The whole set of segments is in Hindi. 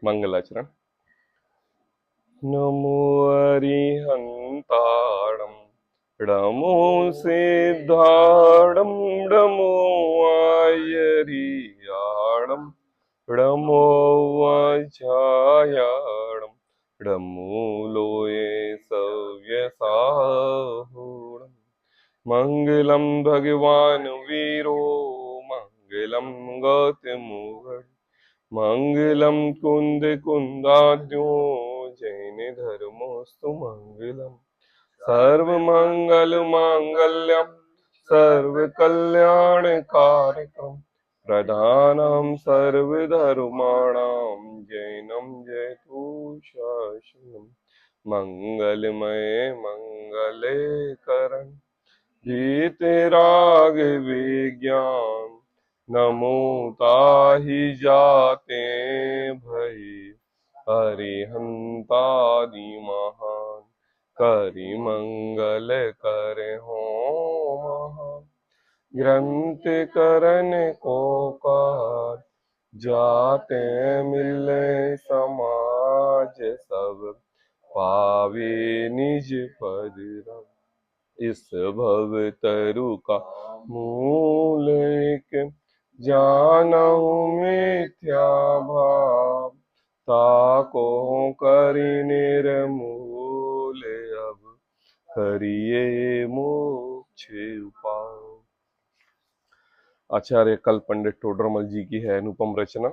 मंगलाचरण। नमो अरिहंताणं नमो सिद्धाणं नमो आयरियाणं नमो वज्रायाणं नमो लोये सव्यसाहुणं। मंगलम भगवान वीरो मंगलम गौतमोहर मंगलम कुंद कुंदाद्यो जैन धर्मोस्तु मंगलम। सर्व मंगल मांगल्यम सर्व कल्याण कारकम प्रधानम सर्वधर्माणाम जैनम जयतु शासनम। मंगलमय मंगले करण जीते राग विज्ञान नमो ताहि जाते भई हरिहंतादि महान करि मंगल करे हो महान। ग्रंथ करन को कार जाते मिले समाज सब पावे निज पद रम। इस भव तरु का मूल एक जानहु मिथ्या भाव ताको करि निर्मूल अब करिए मोक्ष उपाय। आचार्य कल पंडित टोडरमल जी की है अनुपम रचना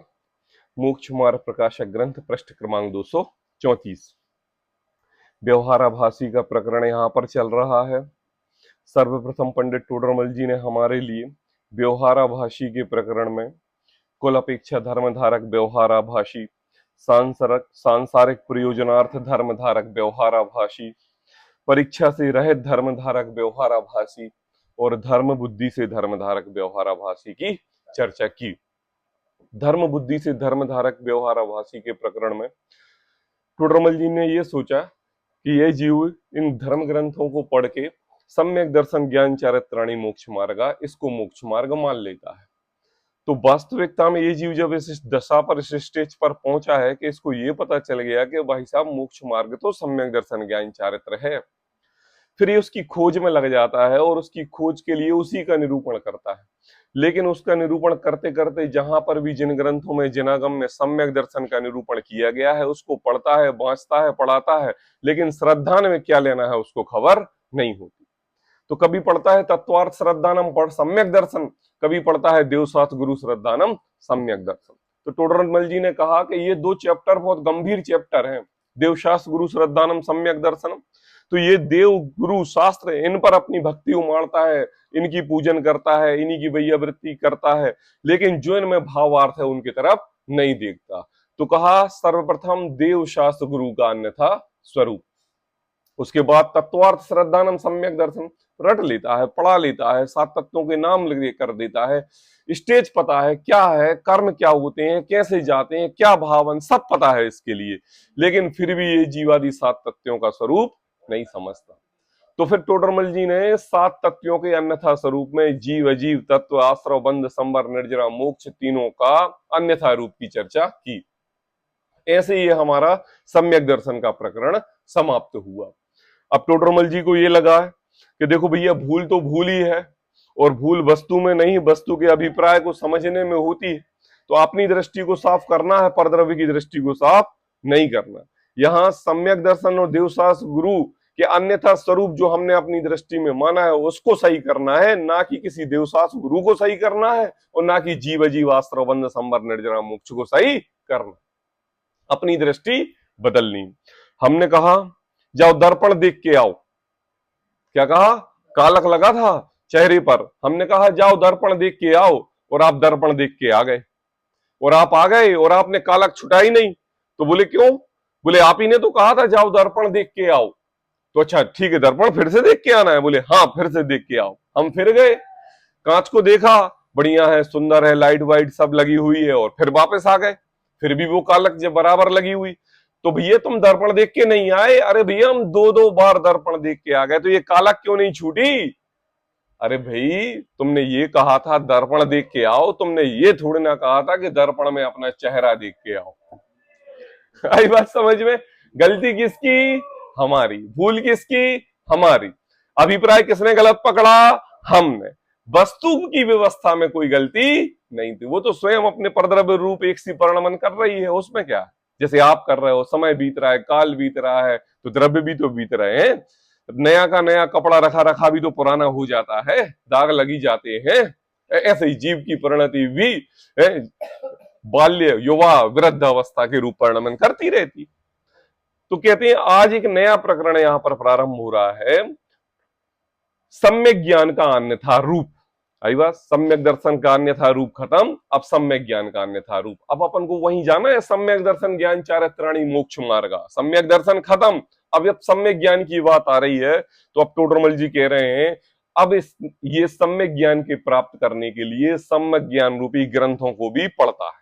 मोक्ष मार्ग प्रकाशक ग्रंथ पृष्ठ क्रमांक 234। व्यवहाराभासी का प्रकरण यहाँ पर चल रहा है। सर्वप्रथम पंडित टोडरमल जी ने हमारे लिए व्यवहाराभासी के प्रकरण में कुल अपेक्षा धर्मधारक व्यवहाराभासी, सांसारिक प्रयोजनार्थ धर्मधारक व्यवहाराभासी, परीक्षा से रहित धर्मधारक व्यवहाराभासी और धर्म बुद्धि से धर्मधारक व्यवहाराभासी की चर्चा की। धर्म बुद्धि से धर्मधारक व्यवहाराभासी के प्रकरण में टोडरमल जी ने यह सोचा कि यह जीव इन धर्म ग्रंथों को पढ़ के सम्यक दर्शन ज्ञान चारित्राणी मोक्ष मार्ग इसको मोक्ष मार्ग मान लेता है। तो वास्तविकता में ये जीव जब इस दशा पर इस स्टेज पर पहुंचा है कि इसको ये पता चल गया कि भाई साहब मोक्ष मार्ग तो सम्यक दर्शन ज्ञान चारित्र है, फिर ये उसकी खोज में लग जाता है और उसकी खोज के लिए उसी का निरूपण करता है। लेकिन उसका निरूपण करते करते जहां पर भी जिन ग्रंथों में जिनागम में सम्यक दर्शन का निरूपण किया गया है उसको पढ़ता है, बांचता है, पढ़ाता है, लेकिन श्रद्धा में क्या लेना है उसको खबर नहीं होती। तो कभी पढ़ता है तत्वार्थ श्रद्धानम पढ़ सम्यक दर्शन, कभी पढ़ता है देवशास्त्र गुरु श्रद्धानम सम्यक दर्शन। तो टोडरमल जी ने कहा कि ये दो चैप्टर बहुत गंभीर चैप्टर हैं, देवशास्त्र गुरु श्रद्धानम सम्यक दर्शनम। तो ये देव गुरु शास्त्र इन पर अपनी भक्ति उमाड़ता है, इनकी पूजन करता है, इन्हीं की वैयावृत्ति करता है, लेकिन जो इनमें भावार्थ है उनकी तरफ नहीं देखता। तो कहा सर्वप्रथम देव शास्त्र गुरु का अन्यथा स्वरूप, उसके बाद तत्वार्थ श्रद्धानम सम्यक दर्शन रट लेता है, पढ़ा लेता है, 7 तत्वों के नाम कर देता है, स्टेज पता है क्या है, कर्म क्या होते हैं, कैसे जाते हैं, क्या भावन, सब पता है इसके लिए, लेकिन फिर भी ये जीवादि 7 तत्वों का स्वरूप नहीं समझता। तो फिर टोडरमल जी ने 7 तत्वों के अन्यथा स्वरूप में जीव अजीव तत्व आश्रव बंध संवर निर्जरा मोक्ष तीनों का अन्यथा रूप की चर्चा की। ऐसे ही हमारा सम्यक दर्शन का प्रकरण समाप्त हुआ। अब टोडरमल जी को ये लगा कि देखो भैया भूल तो भूल ही है, और भूल वस्तु में नहीं वस्तु के अभिप्राय को समझने में होती है। तो अपनी दृष्टि को साफ करना है, परद्रव्य की दृष्टि को साफ नहीं करना। यहाँ सम्यक दर्शन और देवशास्त्र गुरु के अन्यथा स्वरूप जो हमने अपनी दृष्टि में माना है उसको सही करना है, ना कि किसी देवशास्त्र गुरु को सही करना है, और ना कि जीव जीव आश्रव बंध संवर निर्जरा मोक्ष को सही करना। अपनी दृष्टि बदलनी। हमने कहा जाओ दर्पण देख के आओ, क्या कहा, कालक लगा था चेहरे पर, हमने कहा जाओ दर्पण देख के आओ, और आप दर्पण देख के आ गए, और आप आ गए और आपने कालक छुटाई नहीं। तो बोले क्यों? बोले आप ही ने तो कहा था जाओ दर्पण देख के आओ। तो अच्छा ठीक है, दर्पण फिर से देख के आना है? बोले हाँ फिर से देख के आओ। हम फिर गए, कांच को देखा, बढ़िया है, सुंदर है, लाइट वाइट सब लगी हुई है, और फिर वापस आ गए, फिर भी वो कालक जब बराबर लगी हुई। तो भैया तुम दर्पण देख के नहीं आए? अरे भैया हम 2-2 बार दर्पण देख के आ गए, तो ये कालक क्यों नहीं छूटी? अरे भाई, तुमने ये कहा था दर्पण देख के आओ, तुमने ये थोड़ी ना कहा था कि दर्पण में अपना चेहरा देख के आओ। आई बात समझ में? गलती किसकी? हमारी। भूल किसकी? हमारी। अभिप्राय किसने गलत पकड़ा? हमने। वस्तु की व्यवस्था में कोई गलती नहीं थी, वो तो स्वयं अपने परद्रव्य रूप एक सी परिणमन कर रही है, उसमें क्या है? जैसे आप कर रहे हो, समय बीत रहा है, काल बीत रहा है, तो द्रव्य भी तो बीत रहे हैं। नया का नया कपड़ा रखा रखा भी तो पुराना हो जाता है, दाग लगी जाते हैं। ऐसे ही जीव की परिणति भी बाल्य, युवा, वृद्ध अवस्था के रूप परिणमन करती रहती। तो कहते हैं आज एक नया प्रकरण यहां पर प्रारंभ हो रहा है, सम्यक ज्ञान का अन्यथा रूप। आई बात? सम्यक दर्शन का अन्यथा रूप खत्म, अब सम्यक ज्ञान का अन्यथा रूप। अब अपन को वहीं जाना है, सम्यक दर्शन ज्ञान चारित्राणी मोक्ष मार्ग। सम्यक दर्शन खत्म, अब सम्यक ज्ञान की बात आ रही है। तो अब टोडरमल जी कह रहे हैं अब ये सम्यक ज्ञान के प्राप्त करने के लिए सम्यक ज्ञान रूपी ग्रंथों को भी पढ़ता है।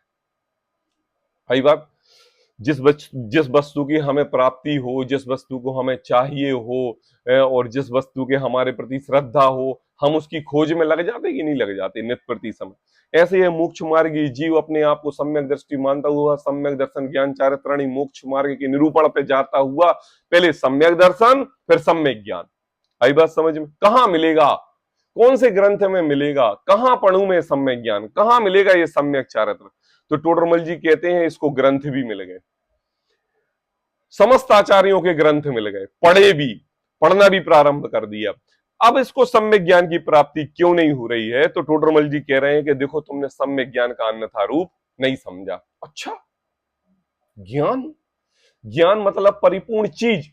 भाई बात, जिस वस्तु की हमें प्राप्ति हो, जिस वस्तु को हमें चाहिए हो, और जिस वस्तु के हमारे प्रति श्रद्धा हो, हम उसकी खोज में लग जाते कि नहीं लग जाते नित्य प्रति समय। ऐसे ये मोक्ष मार्गी जीव अपने आप को सम्यक दृष्टि मानता हुआ सम्यक दर्शन ज्ञान चारित्राणी मोक्ष मार्ग के निरूपण पे जाता हुआ पहले सम्यक दर्शन फिर सम्यक ज्ञान। आई बात समझ में? कहां मिलेगा? कौन से ग्रंथ में मिलेगा? कहां पढ़ूं मैं सम्यक ज्ञान? कहां मिलेगा ये सम्यक चारित्र? तो टोडरमल जी कहते हैं इसको ग्रंथ भी मिल गए, समस्त आचार्यों के ग्रंथ मिल गए, पढ़े भी, पढ़ना भी प्रारंभ कर दिया। अब इसको सम्यक ज्ञान की प्राप्ति क्यों नहीं हो रही है? तो टोडरमल जी कह रहे हैं कि देखो तुमने सम्यक ज्ञान का अन्यथा रूप नहीं समझा। अच्छा, ज्ञान, ज्ञान मतलब परिपूर्ण चीज।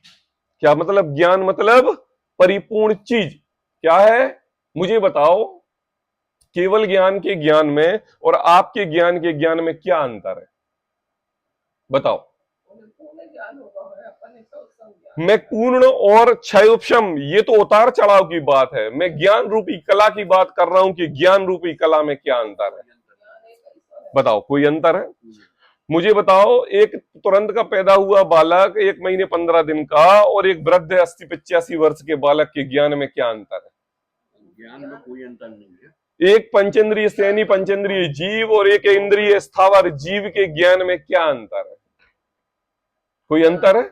क्या मतलब ज्ञान मतलब परिपूर्ण चीज? क्या है मुझे बताओ? केवल ज्ञान के ज्ञान में और आपके ज्ञान के ज्ञान में क्या अंतर है? बताओ। मैं पूर्ण और क्षयोपशम, ये तो उतार चढ़ाव की बात है। मैं ज्ञान रूपी कला की बात कर रहा हूं कि ज्ञान रूपी कला में क्या अंतर है? बताओ, कोई अंतर है? मुझे बताओ, एक तुरंत का पैदा हुआ बालक 1 महीने 15 दिन का और एक वृद्ध 80-85 वर्ष के बालक के ज्ञान में क्या अंतर है? ज्ञान में कोई अंतर नहीं है। एक पंचेंद्रिय सैनी पंचेंद्रिय जीव और एक इंद्रिय स्थावर जीव के ज्ञान में क्या अंतर है? कोई अंतर है?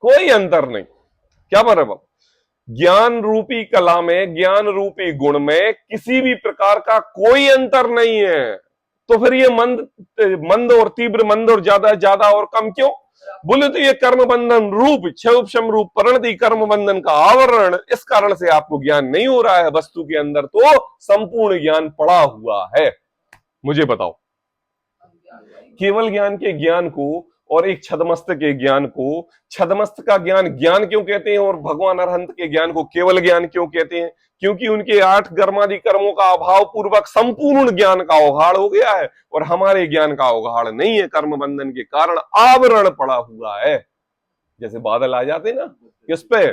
कोई अंतर नहीं। क्या मतलब? ज्ञान रूपी कला में, ज्ञान रूपी गुण में किसी भी प्रकार का कोई अंतर नहीं है। तो फिर ये मंद और तीव्र, मंद और ज्यादा और कम क्यों? बोले तो ये कर्म बंधन रूप, क्षयोपशम रूप परिणति कर्म बंधन का आवरण, इस कारण से आपको ज्ञान नहीं हो रहा है। वस्तु के अंदर तो संपूर्ण ज्ञान पड़ा हुआ है। मुझे बताओ, केवल ज्ञान के ज्ञान को और एक छदमस्त के ज्ञान को, छदमस्त का ज्ञान ज्ञान क्यों कहते हैं और भगवान अरहंत के ज्ञान को केवल ज्ञान क्यों कहते हैं? क्योंकि उनके 8 कर्मादि कर्मों का अभाव पूर्वक संपूर्ण ज्ञान का उघाड़ हो गया है और हमारे ज्ञान का उघाड़ नहीं है। कर्म बंधन के कारण आवरण पड़ा हुआ है। जैसे बादल आ जाते ना, किस पे?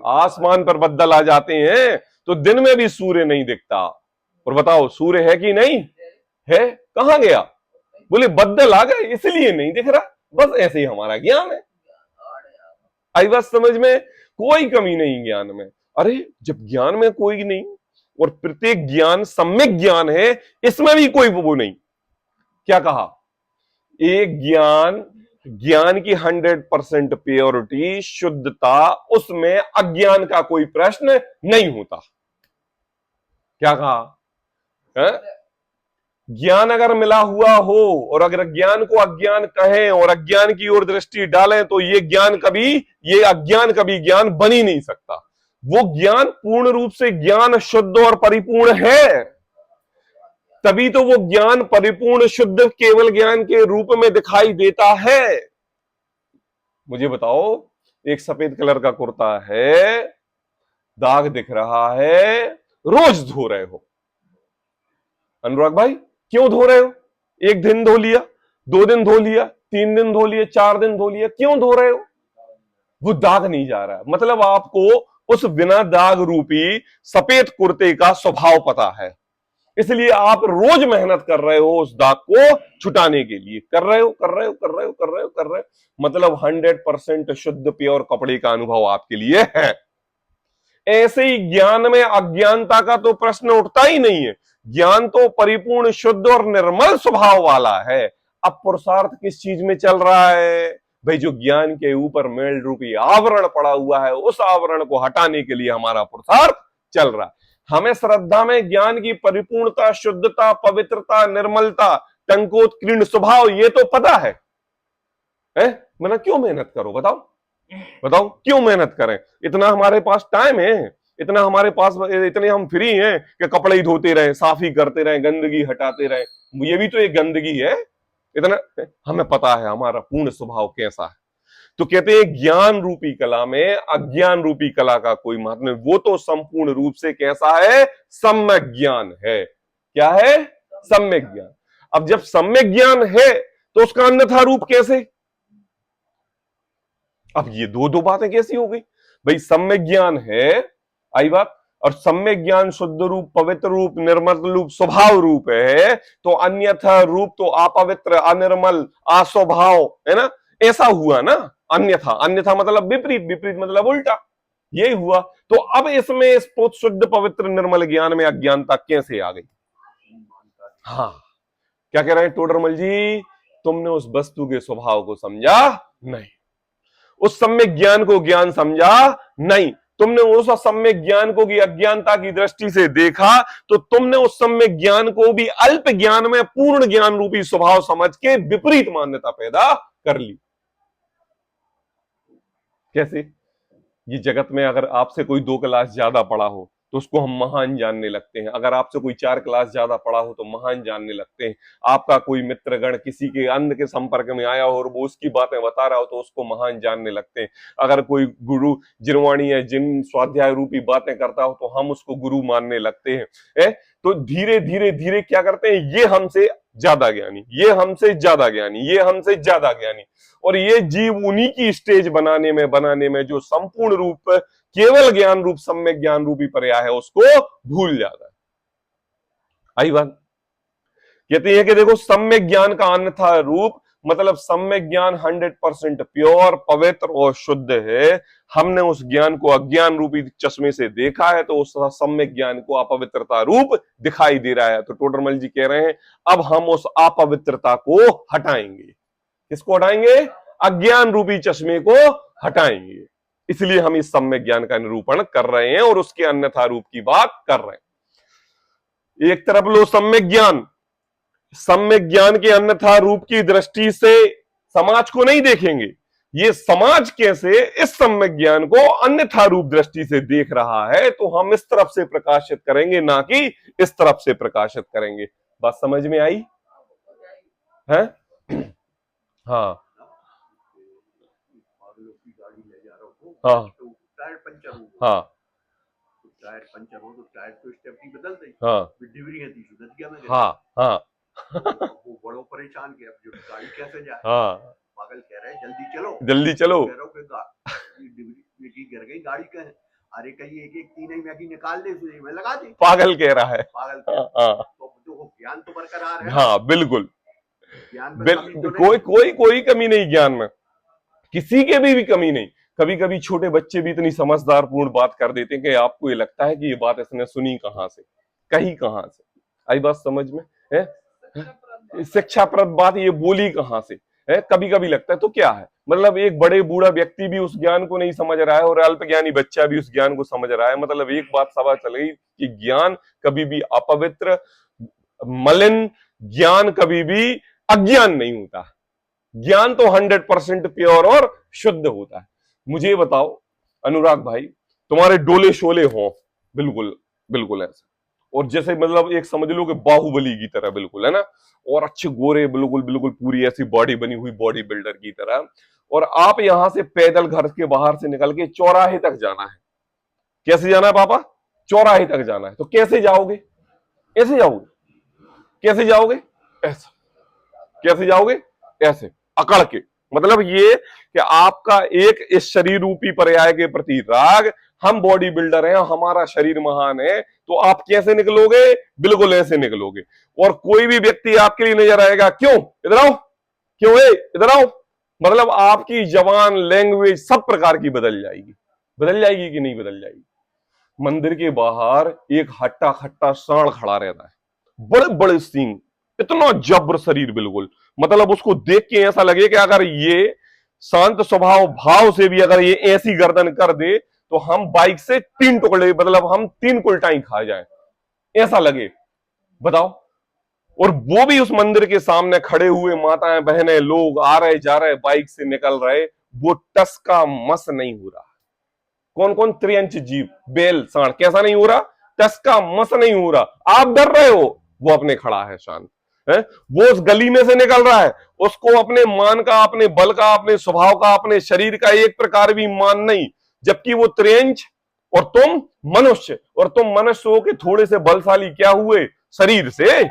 आसमान पर बादल आ जाते हैं तो दिन में भी सूर्य नहीं दिखता। और बताओ, सूर्य है कि नहीं है? कहां गया? बोले बदल आ गए इसलिए नहीं दिख रहा। बस ऐसे ही हमारा ज्ञान है। आई बात समझ में? कोई कमी नहीं ज्ञान में। अरे जब ज्ञान में कोई नहीं और प्रत्येक ज्ञान सम्यक ज्ञान है, इसमें भी कोई वो नहीं। क्या कहा? एक ज्ञान, ज्ञान की 100% प्योरिटी, शुद्धता, उसमें अज्ञान का कोई प्रश्न नहीं होता। क्या कहा? ज्ञान अगर मिला हुआ हो और अगर ज्ञान को अज्ञान कहें और अज्ञान की ओर दृष्टि डालें तो ये अज्ञान कभी ज्ञान बन ही नहीं सकता। वो ज्ञान पूर्ण रूप से ज्ञान शुद्ध और परिपूर्ण है, तभी तो वो ज्ञान परिपूर्ण शुद्ध केवल ज्ञान के रूप में दिखाई देता है। मुझे बताओ, एक सफेद कलर का कुर्ता है, दाग दिख रहा है, रोज धो रहे हो। अनुराग भाई, क्यों धो रहे हो? 1 दिन धो लिया, 2 दिन धो लिया, 3 दिन धो लिया, 4 दिन धो लिया, क्यों धो रहे हो? वो दाग नहीं जा रहा। मतलब आपको उस बिना दाग रूपी सफेद कुर्ते का स्वभाव पता है, इसलिए आप रोज मेहनत कर रहे हो उस दाग को छुटाने के लिए। कर रहे हो। मतलब 100% शुद्ध प्योर कपड़े का अनुभव आपके लिए है। ऐसे ही ज्ञान में अज्ञानता का तो प्रश्न उठता ही नहीं है। ज्ञान तो परिपूर्ण, शुद्ध और निर्मल स्वभाव वाला है। अब पुरुषार्थ किस चीज में चल रहा है भाई? जो ज्ञान के ऊपर मेल रूपी आवरण पड़ा हुआ है, उस आवरण को हटाने के लिए हमारा पुरुषार्थ चल रहा है। हमें श्रद्धा में ज्ञान की परिपूर्णता, शुद्धता, पवित्रता, निर्मलता, टंकोत्कीर्ण स्वभाव ये तो पता है, मतलब क्यों मेहनत करो? बताओ बताओ क्यों मेहनत करें? इतना हमारे पास टाइम है, इतना हमारे पास, इतने हम फ्री हैं कि कपड़े ही धोते रहें, साफ ही करते रहें, गंदगी हटाते रहें। ये भी तो एक गंदगी है। इतना हमें पता है हमारा पूर्ण स्वभाव कैसा है। तो कहते हैं ज्ञान रूपी कला में अज्ञान रूपी कला का कोई महत्व नहीं। वो तो संपूर्ण रूप से कैसा है? सम्यक ज्ञान है। क्या है? सम्यक ज्ञान। अब जब सम्यक ज्ञान है तो उसका अन्यथा रूप कैसे? अब ये दो बातें कैसी हो गई भाई? सम्यक ज्ञान है, आई बात, और सम्यक ज्ञान शुद्ध रूप, पवित्र रूप, निर्मल रूप, स्वभाव रूप है, तो अन्यथा रूप तो अपवित्र, अनिर्मल, अस्वभाव है ना, ऐसा हुआ ना। अन्यथा, अन्यथा मतलब विपरीत, विपरीत मतलब उल्टा, यही हुआ। तो अब इसमें इस शुद्ध पवित्र निर्मल ज्ञान में अज्ञानता कैसे आ गई? हाँ, क्या कह रहे हैं टोडरमल जी? तुमने उस वस्तु के स्वभाव को समझा नहीं, उस सम्यक ज्ञान को ज्ञान समझा नहीं। तुमने उस सम्यक ज्ञान को की अज्ञानता की दृष्टि से देखा, तो तुमने उस सम्यक ज्ञान को भी अल्प ज्ञान में पूर्ण ज्ञान रूपी स्वभाव समझ के विपरीत मान्यता पैदा कर ली। कैसे? ये जगत में अगर आपसे कोई 2 क्लास ज्यादा पढ़ा हो तो उसको हम महान जानने लगते हैं। अगर आपसे कोई 4 क्लास ज्यादा पढ़ा हो तो महान जानने लगते हैं। आपका कोई मित्रगण किसी के अन्न के संपर्क में आया हो और वो उसकी बातें बता रहा हो तो उसको महान जानने लगते हैं। अगर कोई गुरु जिनवाणी या जिन स्वाध्याय रूपी बातें करता हो तो हम उसको गुरु मानने लगते हैं। तो धीरे धीरे धीरे क्या करते हैं? ये हमसे ज्यादा ज्ञानी, ये हमसे ज्यादा ज्ञानी, ये हमसे ज्यादा ज्ञानी, और ये जीव उन्हीं की स्टेज बनाने में जो संपूर्ण रूप केवल ज्ञान रूप सम्यक ज्ञान रूपी पर्याय है उसको भूल जाता है। आई बात? कहते हैं कि देखो सम्यक ज्ञान का अन्यथा रूप मतलब सम्यक ज्ञान 100% प्योर, पवित्र और शुद्ध है। हमने उस ज्ञान को अज्ञान रूपी चश्मे से देखा है तो उस सम्यक ज्ञान को अपवित्रता रूप दिखाई दे रहा है। तो टोडरमल जी कह रहे हैं अब हम उस अपवित्रता को हटाएंगे। किसको हटाएंगे? अज्ञान रूपी चश्मे को हटाएंगे। इसलिए हम इस सम्यक ज्ञान का निरूपण कर रहे हैं और उसके अन्यथा रूप की बात कर रहे हैं। एक तरफ लो सम्यक ज्ञान, सम्यक ज्ञान के अन्यथा रूप की दृष्टि से समाज को नहीं देखेंगे। ये समाज कैसे इस सम्यक ज्ञान को अन्यथा रूप दृष्टि से देख रहा है, तो हम इस तरफ से प्रकाशित करेंगे, ना कि इस तरफ से प्रकाशित करेंगे। बात समझ में आई है? हाँ हाँ टायर पंचर हो, हाँ टायर पंचर हो तो टायर तो स्टेपनी बदल दी, हाँ डिलीवरी है दी सुधर गया मैं। हाँ हाँ वो बड़ो परेशान के अब जो गाड़ी कैसे जाए। हाँ पागल कह रहे हैं जल्दी चलो, जल्दी चलो। कह रहा हूँ कि डिलीवरी गिर गई गाड़ी का है। अरे कहीं एक एक तीन ही मैगी निकाल ले सुई में लगा दे। पागल कह रहा है। पागल हाँ तो ज्ञान तो बरकरार है। हाँ बिल्कुल, ज्ञान में कमी तो कोई कोई कोई कमी नहीं ज्ञान में, किसी के भी कमी नहीं। कभी कभी छोटे बच्चे भी इतनी समझदार पूर्ण बात कर देते हैं कि आपको ये लगता है कि ये बात इसने सुनी कहां से, कहीं कहां से। आई बात समझ में है? शिक्षाप्रद बात ये बोली कहां से है? कभी कभी लगता है तो क्या है, मतलब एक बड़े बूढ़ा व्यक्ति भी उस ज्ञान को नहीं समझ रहा है और अल्प ज्ञानी बच्चा भी उस ज्ञान को समझ रहा है। मतलब एक बात सभा चल गई कि ज्ञान कभी भी अपवित्र, मलिन, ज्ञान कभी भी अज्ञान नहीं होता। ज्ञान तो 100% प्योर और शुद्ध होता है। मुझे बताओ अनुराग भाई, तुम्हारे डोले शोले हो बिल्कुल बिल्कुल ऐसा, और जैसे मतलब एक समझ लो कि बाहुबली की तरह बिल्कुल, है ना, और अच्छे गोरे बिल्कुल बिल्कुल पूरी ऐसी बॉडी बनी हुई बॉडी बिल्डर की तरह, और आप यहां से पैदल घर के बाहर से निकल के चौराहे तक जाना है। कैसे जाना है पापा? चौराहे तक जाना है। तो कैसे जाओगे? ऐसे जाओगे? कैसे जाओगे? ऐसे। कैसे जाओगे? ऐसे अकड़ के। मतलब ये कि आपका एक इस शरीर रूपी पर्याय के प्रति राग, हम बॉडी बिल्डर हैं, हमारा शरीर महान है, तो आप कैसे निकलोगे? बिल्कुल ऐसे निकलोगे। और कोई भी व्यक्ति आपके लिए नजर आएगा, क्यों इधर आओ, क्यों है इधर आओ, मतलब आपकी जबान, लैंग्वेज सब प्रकार की बदल जाएगी। बदल जाएगी कि नहीं बदल जाएगी? मंदिर के बाहर एक हट्टा खट्टा सांड खड़ा रहता है, बड़े बड़े सींग, इतना जब्र शरीर, बिल्कुल मतलब उसको देख के ऐसा लगे कि अगर ये शांत स्वभाव भाव से भी अगर ये ऐसी गर्दन कर दे तो हम बाइक से 3 टुकड़े, मतलब हम 3 कुलटाई खा जाए, ऐसा लगे। बताओ। और वो भी उस मंदिर के सामने खड़े हुए माताएं बहनें लोग आ रहे जा रहे बाइक से निकल रहे, वो टस का मस नहीं हो रहा। कौन कौन त्रियंच जीव बेल सांड कैसा नहीं हो रहा, टस का मस नहीं हो रहा। आप डर रहे हो, वो अपने खड़ा है शांत है। वो उस गली में से निकल रहा है, उसको अपने मान का, अपने बल का, अपने स्वभाव का, अपने शरीर का एक प्रकार भी मान नहीं, जबकि वो त्रियंच और तुम मनुष्य, और तुम मनुष्य हो के थोड़े से बलशाली क्या हुए शरीर से,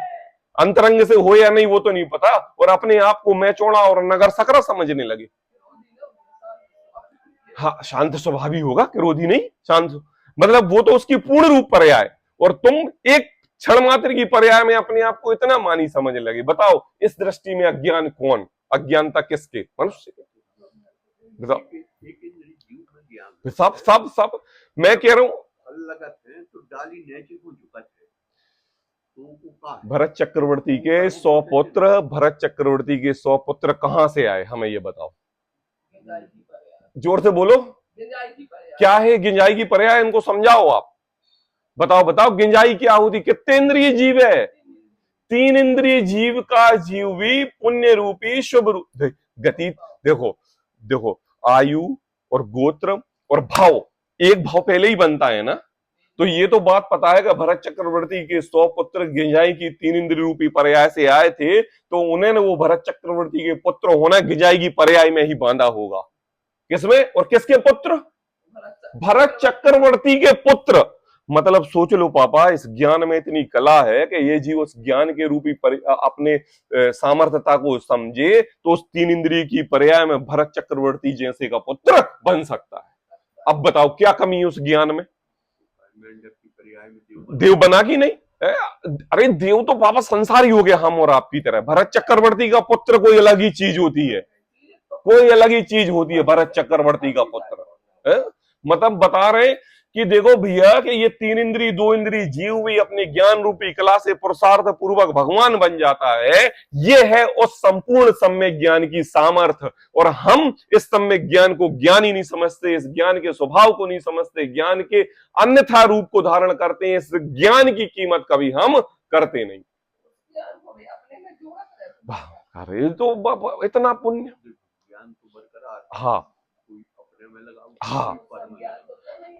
अंतरंग से हो या नहीं वो तो नहीं पता, और अपने आप को मैं चौड़ा और नगर सकरा समझने लगे। हाँ, शांत स्वभावी होगा, क्रोधी नहीं, शांत, मतलब वो तो उसकी पूर्ण रूप पर्याय, और तुम एक क्षण मात्र की पर्याय में अपने आप को इतना मानी समझने लगे। बताओ इस दृष्टि में अज्ञान कौन, अज्ञानता किसके, मनुष्य के। बताओ। सब सब सब मैं कह रहा हूं, तो डाली नेचर को झुकत है, तो भरत चक्रवर्ती के 100 पुत्र, भरत चक्रवर्ती के 100 पुत्र कहां से आए, हमें ये बताओ, जोर से बोलो। क्या है गिंजाई की पर्याय, इनको समझाओ आप। बताओ बताओ गिंजाई क्या होती, कितने इंद्रिय जीव है, 3 इंद्रिय जीव का जीव भी पुण्य रूपी शुभ रूप गति। देखो देखो, आयु और गोत्र और भाव, एक भाव पहले ही बनता है ना, तो ये तो बात पता है कि भरत चक्रवर्ती के 100 पुत्र गिंजाई की 3 इंद्रिय रूपी पर्याय से आए थे, तो उन्हें वो भरत चक्रवर्ती के पुत्र होना गिंजाई की पर्याय में ही बांधा होगा। किसमें, और किसके पुत्र, भरत चक्रवर्ती के पुत्र। मतलब सोच लो पापा, इस ज्ञान में इतनी कला है कि ये जीव उस ज्ञान के रूपी अपने सामर्थ्यता को समझे तो उस 3 इंद्रिय की पर्याय में भरत चक्रवर्ती जैसे का पुत्र बन सकता है। अब बताओ क्या कमी है उस ज्ञान में, देव बना कि नहीं। अरे देव तो पापा संसारी हो गया हम और आपकी तरह, भरत चक्रवर्ती का पुत्र कोई अलग ही चीज होती है, कोई अलग ही चीज होती है भरत चक्रवर्ती का पुत्र है? मतलब बता रहे कि देखो भैया कि ये 3 इंद्रिय 2 इंद्रिय जीव भी अपने ज्ञान रूपी कला से पुरुषार्थ पूर्वक भगवान बन जाता है। ये है उस संपूर्ण सम्यक ज्ञान की सामर्थ्य, और हम इस सम्यक ज्ञान को ज्ञान ही नहीं समझते, इस ज्ञान के स्वभाव को नहीं समझते, ज्ञान के अन्यथा रूप को धारण करते हैं, इस ज्ञान की कीमत कभी हम करते नहीं। अरे तो इतना पुण्य, हाँ हाँ,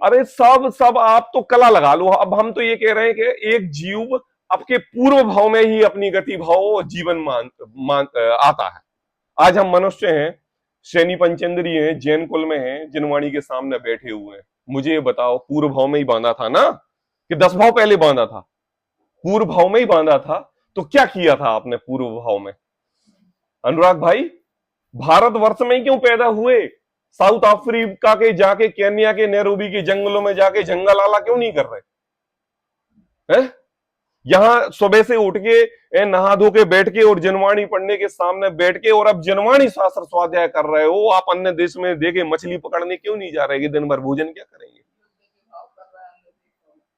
अरे सब सब आप तो कला लगा लो। अब हम तो ये कह रहे हैं कि एक जीव आपके पूर्व भाव में ही अपनी गति भाव जीवन आता है। आज हम मनुष्य हैं, श्रेणी पंचेंद्रिय हैं, जैन कुल में हैं, जिनवाणी के सामने बैठे हुए हैं। मुझे ये बताओ, पूर्व भाव में ही बांधा था ना, कि 10 भाव पहले बांधा था? पूर्व भाव में ही बांधा था। तो क्या किया था आपने पूर्व भाव में? अनुराग भाई, भारतवर्ष में क्यों पैदा हुए? साउथ अफ्रीका के जाके, केन्या के नैरोबी के जंगलों में जाके जंगल आला क्यों नहीं कर रहे हैं? यहां सुबह से उठ के नहा धो के बैठ के और जनवाणी पढ़ने के सामने बैठ के, और अब जनवाणी शास्त्र स्वाध्याय कर रहे हो। आप अन्य देश में देखे मछली पकड़ने क्यों नहीं जा रहे कि दिन भर भोजन क्या करेंगे?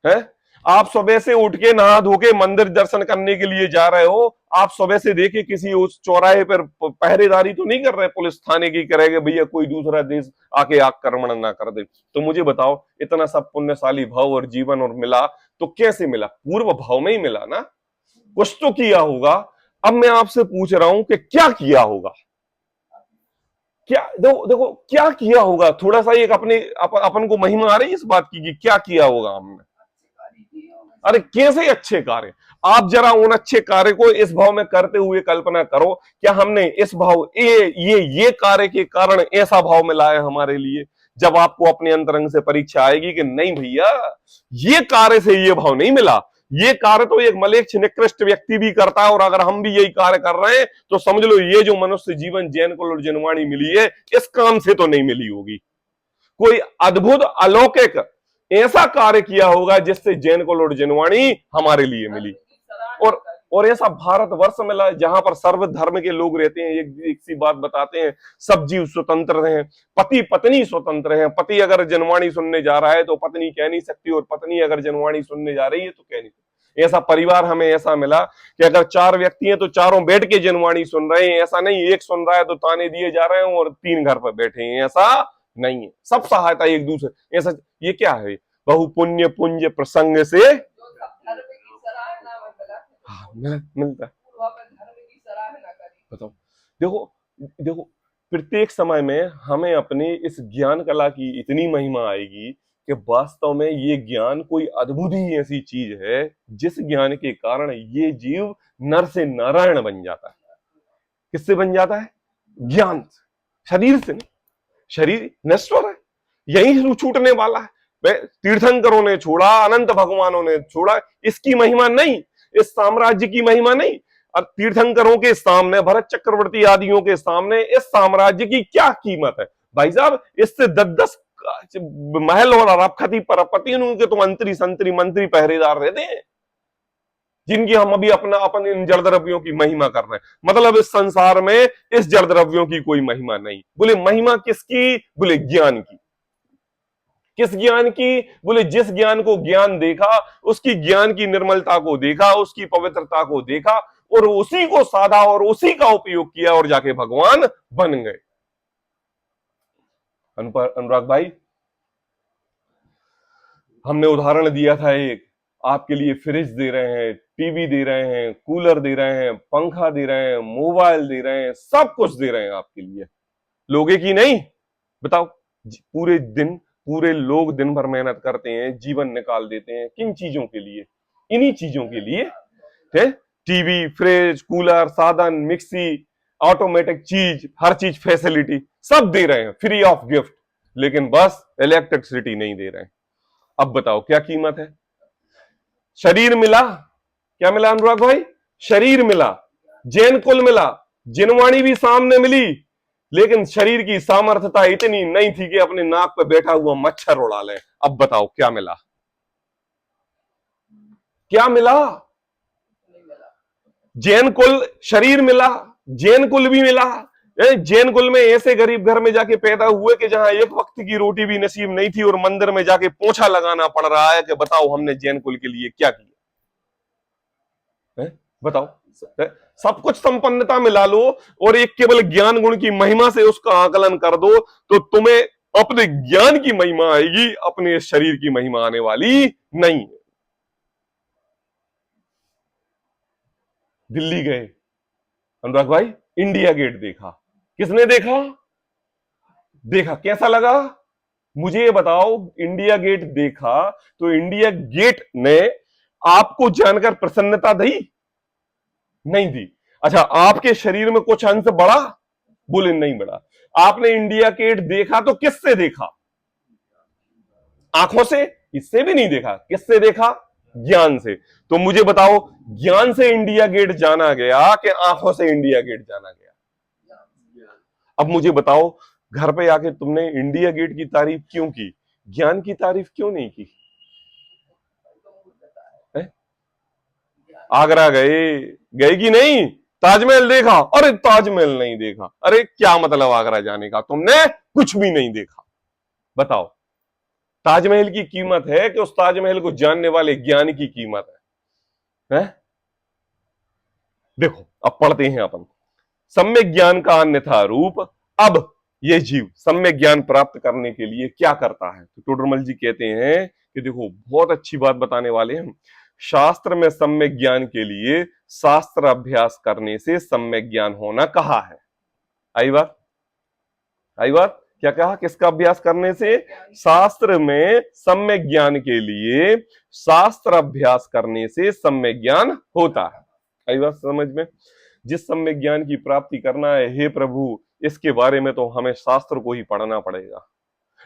हैं? आप सुबह से उठ के नहा धो के मंदिर दर्शन करने के लिए जा रहे हो। आप सुबह से देखे किसी उस चौराहे पर पहरेदारी तो नहीं कर रहे पुलिस थाने की करेगा भैया कोई दूसरा देश आके आक्रमण ना कर दे। तो मुझे बताओ, इतना सब पुण्यशाली भाव और जीवन और मिला तो कैसे मिला? पूर्व भाव में ही मिला ना, कुछ तो किया होगा। अब मैं आपसे पूछ रहा हूं कि क्या किया होगा? क्या देखो क्या किया होगा? थोड़ा सा एक अपन को महिमा आ रही है इस बात की कि क्या किया होगा हमने। अरे कैसे अच्छे कार्य? आप जरा उन अच्छे कार्य को इस भाव में करते हुए कल्पना करो, क्या हमने इस भाव ये कार्य के कारण ऐसा भाव मिला है हमारे लिए? जब आपको अपने अंतरंग से परीक्षा आएगी कि नहीं भैया, ये कार्य से ये भाव नहीं मिला, ये कार्य तो एक मलेच्छ निकृष्ट व्यक्ति भी करता है, और अगर हम भी यही कार्य कर रहे हैं तो समझ लो ये जो मनुष्य जीवन जैन कुल और जिनवाणी मिली है इस काम से तो नहीं मिली होगी। कोई अद्भुत अलौकिक ऐसा कार्य किया होगा जिससे जैन कुल और जिनवाणी हमारे लिए मिली। और और ऐसा भारतवर्ष मिला जहां पर सर्व धर्म के लोग रहते हैं। एक सी बात बताते हैं, सब जीव स्वतंत्र हैं, पति पत्नी स्वतंत्र हैं। पति अगर जनवाणी सुनने जा रहा है तो पत्नी कह नहीं सकती, और पत्नी अगर जनवाणी सुनने जा रही है तो कह नहीं सकती। ऐसा परिवार हमें ऐसा मिला कि अगर 4 व्यक्ति हैं तो चारों बैठ के जनवाणी सुन रहे हैं। ऐसा नहीं एक सुन रहा है तो ताने दिए जा रहे हैं और 3 घर पर बैठे हैं, ऐसा नहीं है। सब सहायता एक दूसरे। ऐसा ये क्या है, बहु पुण्य पुंज प्रसंग से मिलता है। बताओ, देखो देखो, प्रत्येक समय में हमें अपने इस ज्ञान कला की इतनी महिमा आएगी कि वास्तव में ये ज्ञान कोई अद्भुत ही ऐसी चीज है जिस ज्ञान के कारण ये जीव नर से नारायण बन जाता है। किससे बन जाता है? ज्ञान से, शरीर से नहीं। शरीर नश्वर है, यही छूटने वाला है। तीर्थंकरों ने छोड़ा, अनंत भगवानों ने छोड़ा, इसकी महिमा नहीं, इस साम्राज्य की महिमा नहीं। अब तीर्थंकरों के सामने, भरत चक्रवर्ती आदियों के सामने इस साम्राज्य की क्या कीमत है भाई साहब? इससे 10-10 महल और अरबपति परपति, उनके तो मंत्री संतरी मंत्री पहरेदार रहते हैं, जिनकी हम अभी अपने इन जड़ द्रव्यों की महिमा कर रहे हैं। मतलब इस संसार में इस जड़ द्रव्यों की कोई महिमा नहीं। बोले महिमा किसकी? बोले ज्ञान की। किस ज्ञान की? बोले जिस ज्ञान को ज्ञान देखा, उसकी ज्ञान की निर्मलता को देखा, उसकी पवित्रता को देखा और उसी को साधा और उसी का उपयोग किया और जाके भगवान बन गए। अनुराग भाई, हमने उदाहरण दिया था एक, आपके लिए फ्रिज दे रहे हैं, टीवी दे रहे हैं, कूलर दे रहे हैं, पंखा दे रहे हैं, मोबाइल दे रहे हैं, सब कुछ दे रहे हैं आपके लिए। लोगे की नहीं? बताओ, पूरे लोग दिन भर मेहनत करते हैं, जीवन निकाल देते हैं, किन चीजों के लिए? इन्हीं चीजों के लिए है। टीवी, फ्रिज, कूलर, साधन, मिक्सी, ऑटोमेटिक चीज, हर चीज फैसिलिटी सब दे रहे हैं फ्री ऑफ गिफ्ट, लेकिन बस इलेक्ट्रिसिटी नहीं दे रहे हैं। अब बताओ क्या कीमत है? शरीर मिला, क्या मिला अनुराग भाई? शरीर मिला, जैन कुल मिला, जिनवाणी भी सामने मिली, लेकिन शरीर की सामर्थ्यता इतनी नहीं थी कि अपने नाक पे बैठा हुआ मच्छर उड़ा ले। अब बताओ क्या मिला? क्या मिला? जैन कुल शरीर मिला, जैन कुल भी मिला। जैन कुल में ऐसे गरीब घर में जाके पैदा हुए कि जहां एक वक्त की रोटी भी नसीब नहीं थी और मंदिर में जाके पोछा लगाना पड़ रहा है कि बताओ हमने जैन कुल के लिए क्या किया है? बताओ, सब कुछ संपन्नता मिला लो और एक केवल ज्ञान गुण की महिमा से उसका आकलन कर दो तो तुम्हें अपने ज्ञान की महिमा आएगी, अपने शरीर की महिमा आने वाली नहीं। दिल्ली गए अनुराग भाई, इंडिया गेट देखा। किसने देखा? कैसा लगा? मुझे ये बताओ, इंडिया गेट देखा तो इंडिया गेट ने आपको जानकर प्रसन्नता दी? नहीं दी। अच्छा, आपके शरीर में कुछ अंश बढ़ा? बोले नहीं बढ़ा। आपने इंडिया गेट देखा तो किससे देखा? आंखों से? इससे भी नहीं देखा। किससे देखा? ज्ञान से। तो मुझे बताओ, ज्ञान से इंडिया गेट जाना गया कि आंखों से इंडिया गेट जाना गया? अब मुझे बताओ, घर पे आके तुमने इंडिया गेट की तारीफ क्यों की, ज्ञान की तारीफ क्यों नहीं की? आगरा गए कि नहीं? ताजमहल देखा? अरे ताजमहल नहीं देखा। अरे क्या मतलब आगरा जाने का, तुमने कुछ भी नहीं देखा। बताओ, ताजमहल की कीमत है कि उस ताजमहल को जानने वाले ज्ञान की कीमत है? देखो, अब पढ़ते हैं अपन। सम्यक ज्ञान का अन्यथा रूप। अब ये जीव सम्यक ज्ञान प्राप्त करने के लिए क्या करता है? तो टोडरमल जी कहते हैं कि देखो, बहुत अच्छी बात बताने वाले हैं। शास्त्र में सम्यक ज्ञान के लिए शास्त्र अभ्यास करने से सम्यक ज्ञान होना कहा है। आई बात? क्या कहा? किसका अभ्यास करने से? शास्त्र में सम्यक ज्ञान के लिए शास्त्र अभ्यास करने से सम्यक ज्ञान होता है। आई बात समझ में? जिस सम्यक ज्ञान की प्राप्ति करना है, हे प्रभु, इसके बारे में तो हमें शास्त्र को ही पढ़ना पड़ेगा।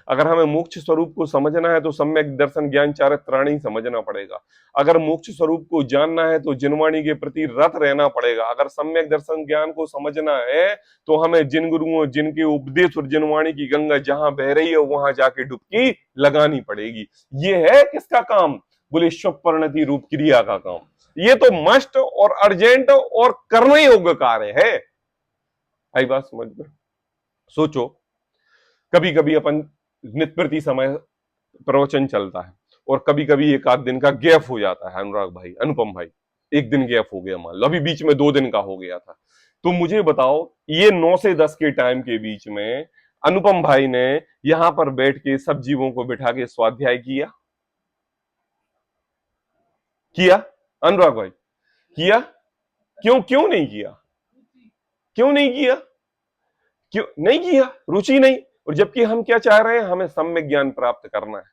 अगर हमें मोक्ष स्वरूप को समझना है तो सम्यक दर्शन ज्ञान चारित्राणी समझना पड़ेगा। अगर मोक्ष स्वरूप को जानना है तो जिनवाणी के प्रति रत रहना पड़ेगा। अगर सम्यक दर्शन ज्ञान को समझना है तो हमें जिन गुरुओं, जिनके उपदेश और जिनवाणी की गंगा जहां बह रही है वहां जाके डुबकी लगानी पड़ेगी। ये है किसका काम? बोले शुभ परिणति रूप क्रिया का काम। ये तो मस्ट और अर्जेंट और करने योग्य कार्य है। आई बात समझ में? सोचो, कभी कभी अपन नित्य प्रति समय प्रवचन चलता है और कभी कभी एक आध दिन का गैप हो जाता है। अनुराग भाई, अनुपम भाई, एक दिन गैप हो गया, मान लो अभी बीच में 2 दिन का हो गया था, तो मुझे बताओ ये 9 से 10 के टाइम के बीच में अनुपम भाई ने यहां पर बैठ के सब जीवों को बिठा के स्वाध्याय किया? किया? अनुराग भाई किया? क्यों क्यों नहीं किया? क्यों नहीं किया? क्यों नहीं किया? रुचि नहीं। और जबकि हम क्या चाह रहे हैं, हमें सम्यक ज्ञान प्राप्त करना है।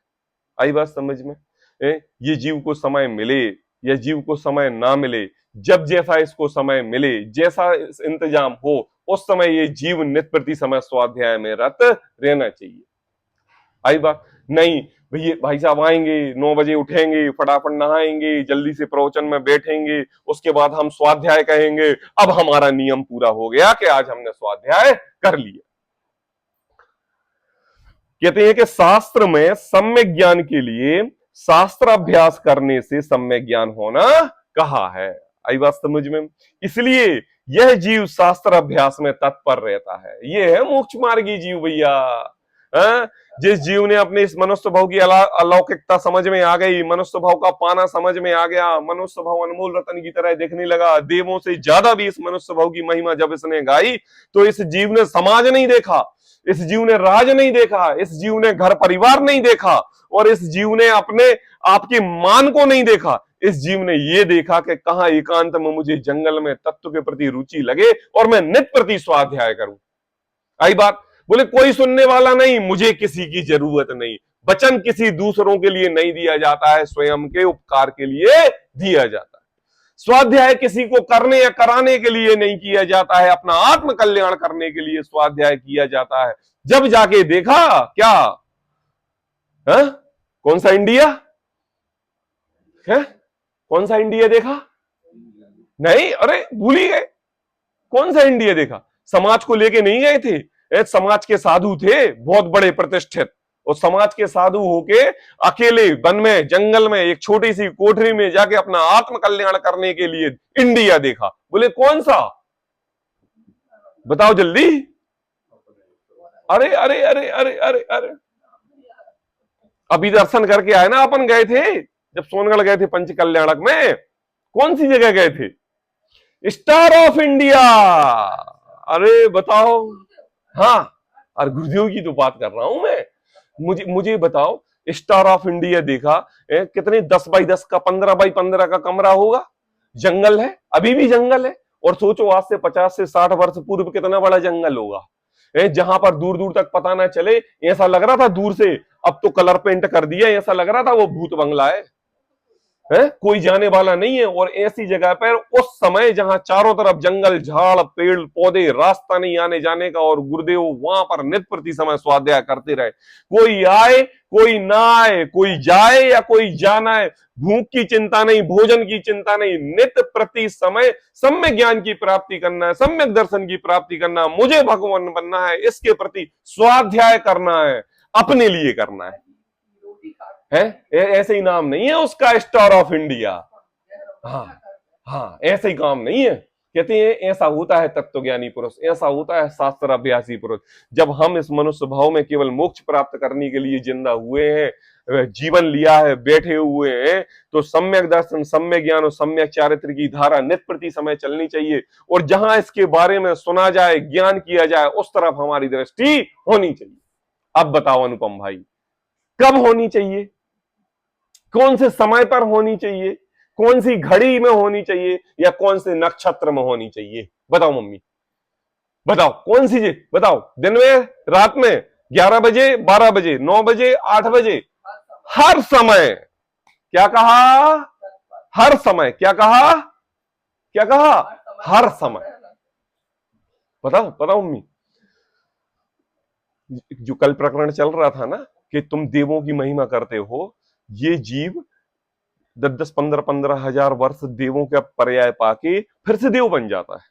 आई बात समझ में? ये जीव को समय मिले या जीव को समय ना मिले, जब जैसा इसको समय मिले, जैसा इंतजाम हो, उस समय ये जीव नित्य प्रति समय स्वाध्याय में रत रहना चाहिए। आई बात? नहीं भैया, भाई साहब आएंगे 9 बजे उठेंगे, फटाफट नहाएंगे, जल्दी से प्रवचन में बैठेंगे, उसके बाद हम स्वाध्याय कहेंगे, अब हमारा नियम पूरा हो गया कि आज हमने स्वाध्याय कर लिया। कहते हैं कि शास्त्र में सम्यक ज्ञान के लिए शास्त्र अभ्यास करने से सम्यक ज्ञान होना कहा है। आई बात समझ में? इसलिए यह जीव शास्त्र अभ्यास में तत्पर रहता है। यह है मोक्ष मार्गी जीव भैया। जिस जीव ने अपने इस मनुष्य भाव की अलौकिकता समझ में आ गई, मनुष्य भाव का पाना समझ में आ गया, मनुष्य भाव अनमोल रतन की तरह देखने लगा, देवों से ज्यादा भी इस मनुष्य भाव की महिमा जब इसने गाई, तो इस जीव ने समाज नहीं देखा, इस जीव ने राज नहीं देखा, इस जीव ने घर परिवार नहीं देखा, और इस जीव ने अपने आपके मान को नहीं देखा। इस जीव ने ये देखा कि कहां एकांत में मुझे जंगल में तत्व के प्रति रुचि लगे और मैं नित्य प्रति स्वाध्याय करूं। आई बात? बोले कोई सुनने वाला नहीं, मुझे किसी की जरूरत नहीं। वचन किसी दूसरों के लिए नहीं दिया जाता है, स्वयं के उपकार के लिए दिया जाता है। स्वाध्याय किसी को करने या कराने के लिए नहीं किया जाता है, अपना आत्म कल्याण करने के लिए स्वाध्याय किया जाता है। जब जाके देखा क्या, कौन सा इंडिया है? कौन सा इंडिया देखा? नहीं, अरे भूल ही गए। कौन सा इंडिया देखा? समाज को लेके नहीं गए थे? एक समाज के साधु थे बहुत बड़े प्रतिष्ठित, और समाज के साधु होके अकेले वन में जंगल में एक छोटी सी कोठरी में जाके अपना आत्म कल्याण करने के लिए इंडिया देखा। बोले कौन सा? बताओ जल्दी। अरे अरे अरे अरे अरे अरे, अभी दर्शन करके आए ना, अपन गए थे जब सोनगढ़ गए थे पंच कल्याणक में। कौन सी जगह गए थे? Star of India. अरे बताओ। हाँ, और गुरुदेव की तो बात कर रहा हूं मैं। मुझे बताओ, स्टार ऑफ इंडिया देखा, कितने 10 बाई 10 का 15 बाई 15 का कमरा होगा, जंगल है, अभी भी जंगल है। और सोचो आज से 50 से 60 वर्ष पूर्व कितना बड़ा जंगल होगा, जहां पर दूर दूर तक पता ना चले। ऐसा लग रहा था दूर से, अब तो कलर पेंट कर दिया, ऐसा लग रहा था वो भूत बंगला है, कोई जाने वाला नहीं है। और ऐसी जगह पर उस समय जहां चारों तरफ जंगल, झाड़, पेड़ पौधे, रास्ता नहीं आने जाने का, और गुरुदेव वहां पर नित्य प्रति समय स्वाध्याय करते रहे। कोई आए कोई ना आए, कोई जाए या कोई जाना है, भूख की चिंता नहीं, भोजन की चिंता नहीं, नित्य प्रति समय सम्यक ज्ञान की प्राप्ति करना है, सम्यक दर्शन की प्राप्ति करना है, मुझे भगवान बनना है, इसके प्रति स्वाध्याय करना है, अपने लिए करना है। ऐसे ही नाम नहीं है उसका स्टार ऑफ इंडिया। हाँ, ऐसे ही काम नहीं है। कहते हैं ऐसा होता है तत्वज्ञानी पुरुष, ऐसा होता है शास्त्र अभ्यासी पुरुष। जब हम इस मनुष्य भाव में केवल मोक्ष प्राप्त करने के लिए जिंदा हुए हैं, जीवन लिया है, बैठे हुए हैं, तो सम्यक दर्शन, सम्यक ज्ञान और सम्यक चारित्र की धारा नित्य प्रति समय चलनी चाहिए। और जहां इसके बारे में सुना जाए, ज्ञान किया जाए, उस तरफ हमारी दृष्टि होनी चाहिए। अब बताओ अनुपम भाई, कब होनी चाहिए? कौन से समय पर होनी चाहिए? कौन सी घड़ी में होनी चाहिए? या कौन से नक्षत्र में होनी चाहिए? बताओ मम्मी, बताओ कौन सी जी? बताओ, दिन में, रात में, 11 बजे, 12 बजे, 9 बजे, 8 बजे? हर समय। क्या कहा? हर समय। क्या कहा? क्या कहा? हर समय। बताओ बताओ मम्मी। जो कल प्रकरण चल रहा था ना कि तुम देवों की महिमा करते हो, ये जीव 10-10, 15-15 हजार वर्ष देवों का पर्याय पाके फिर से देव बन जाता है,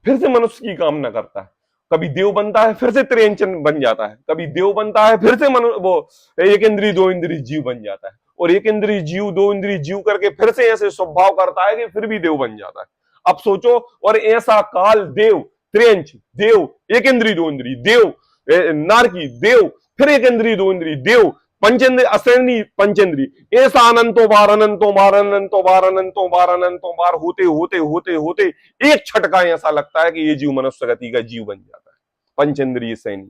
फिर से मनुष्य की कामना करता है। कभी देव बनता है फिर से त्रियंचन बन जाता है, कभी देव बनता है फिर से वो 1 इंद्रिय 2 इंद्रिय जीव बन जाता है। और एक इंद्रिय जीव, दो इंद्रिय जीव करके फिर से ऐसे स्वभाव करता है कि फिर भी देव बन जाता है। अब सोचो, और ऐसा काल देव, त्रियंच देव, एक इंद्रिय दो इंद्रिय देव, नारकी देव, फिर एक इंद्रिय दो इंद्रिय देव, पंचेंद्रिय असैनी पंचेंद्रिय, ऐसा अनंतों बार अनंतों बार अनंतों बार अनंतों बार अनंतों बार होते होते होते होते एक छटका ऐसा लगता है कि ये जीव मनुष्य गति का जीव बन जाता है। पंचेंद्रिय सैनी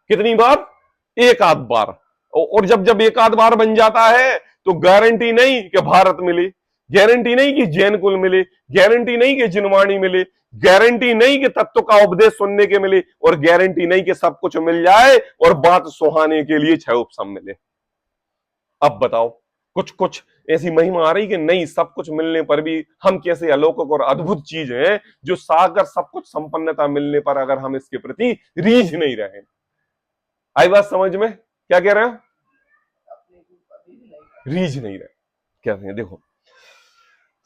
कितनी बार? एक आध बार। और जब जब एक आध बार बन जाता है तो गारंटी नहीं कि भारत मिले, गारंटी नहीं कि जैन कुल मिले, गारंटी नहीं कि जिनवाणी मिले, गारंटी नहीं कि तत्व का उपदेश सुनने के मिले, और गारंटी नहीं कि सब कुछ मिल जाए और बात सुहाने के लिए छह उपसम मिले। अब बताओ, कुछ कुछ ऐसी महिमा आ रही कि नहीं, सब कुछ मिलने पर भी हम कैसे अलौकिक और अद्भुत चीज है जो सागर सब कुछ संपन्नता मिलने पर अगर हम इसके प्रति रीझ नहीं रहे। आई बात समझ में? क्या कह रहे हैं? रीझ नहीं रहे। क्या कहें? देखो,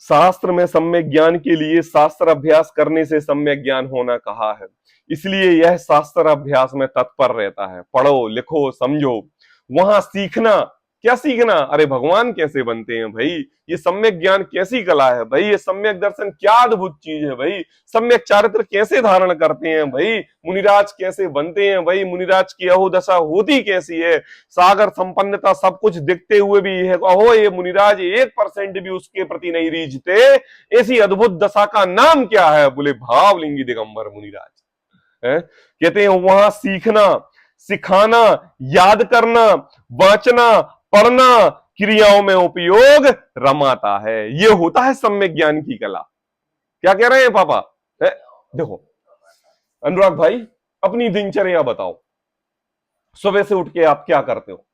शास्त्र में सम्यक ज्ञान के लिए शास्त्र अभ्यास करने से सम्यक ज्ञान होना कहा है, इसलिए यह शास्त्र अभ्यास में तत्पर रहता है। पढ़ो, लिखो, समझो। वहां सीखना, क्या सीखना? अरे भगवान कैसे बनते हैं भाई, ये सम्यक ज्ञान कैसी कला है भाई, ये सम्यक दर्शन क्या अद्भुत चीज है भाई, सम्यक चारित्र कैसे धारण करते हैं भाई, मुनिराज कैसे बनते हैं भाई, मुनिराज की अहोदशा होती कैसी है, सागर संपन्नता सब कुछ दिखते हुए भी है, अहो ये मुनिराज 1% भी उसके प्रति नहीं रीझते, ऐसी अद्भुत दशा का नाम क्या है? बोले भावलिंगी दिगंबर मुनिराज है। कहते हैं वहां सीखना, सिखाना, याद करना, वाचना, पढ़ना, क्रियाओं में उपयोग रमाता है। ये होता है सम्यक ज्ञान की कला। क्या कह रहे हैं पापा? देखो अनुराग भाई, अपनी दिनचर्या बताओ। सुबह से उठ के आप क्या करते हो?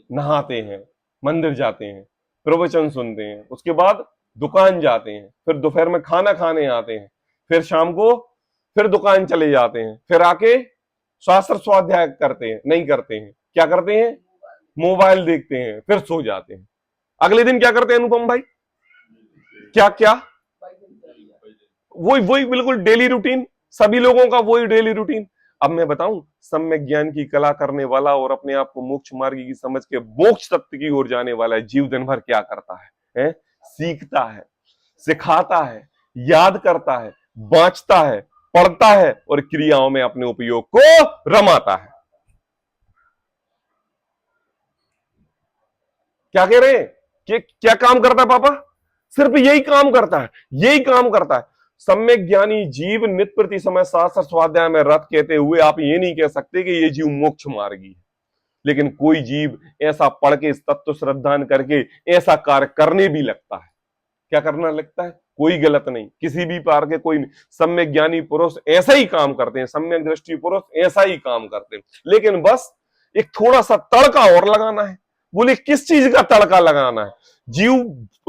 नहाते हैं, मंदिर जाते हैं, प्रवचन सुनते हैं, उसके बाद दुकान जाते हैं, फिर दोपहर में खाना खाने आते हैं, फिर शाम को फिर दुकान चले जाते हैं, फिर आके शास्त्र स्वाध्याय करते हैं, नहीं करते हैं, क्या करते हैं? मोबाइल देखते हैं, फिर सो जाते हैं। अगले दिन क्या करते हैं अनुपम भाई? क्या क्या? वही वही बिल्कुल डेली रूटीन, सभी लोगों का वही डेली रूटीन। अब मैं बताऊं, सम्यक ज्ञान की कला करने वाला और अपने आप को मोक्ष मार्ग की समझ के मोक्ष तत्व की ओर जाने वाला जीव दिन भर क्या करता है? सीखता है, सिखाता है, याद करता है, बांचता है, पढ़ता है और क्रियाओं में अपने उपयोग को रमाता है। क्या कह रहे हैं कि क्या काम करता है पापा? सिर्फ यही काम करता है, यही काम करता है। सम्यक ज्ञानी जीव नित्य प्रति समय शास्त्र स्वाध्याय में रत कहते हुए आप ये नहीं कह सकते कि ये जीव मोक्ष मार्गी है। लेकिन कोई जीव ऐसा पढ़ के, तत्व श्रद्धान करके ऐसा कार्य करने भी लगता है। क्या करना लगता है? कोई गलत नहीं, किसी भी पार के कोई सम्यक ज्ञानी पुरुष ऐसा ही काम करते हैं, सम्यक दृष्टि पुरुष ऐसा ही काम करते हैं, लेकिन बस एक थोड़ा सा तड़का और लगाना है। बोले किस चीज का तड़का लगाना है? जीव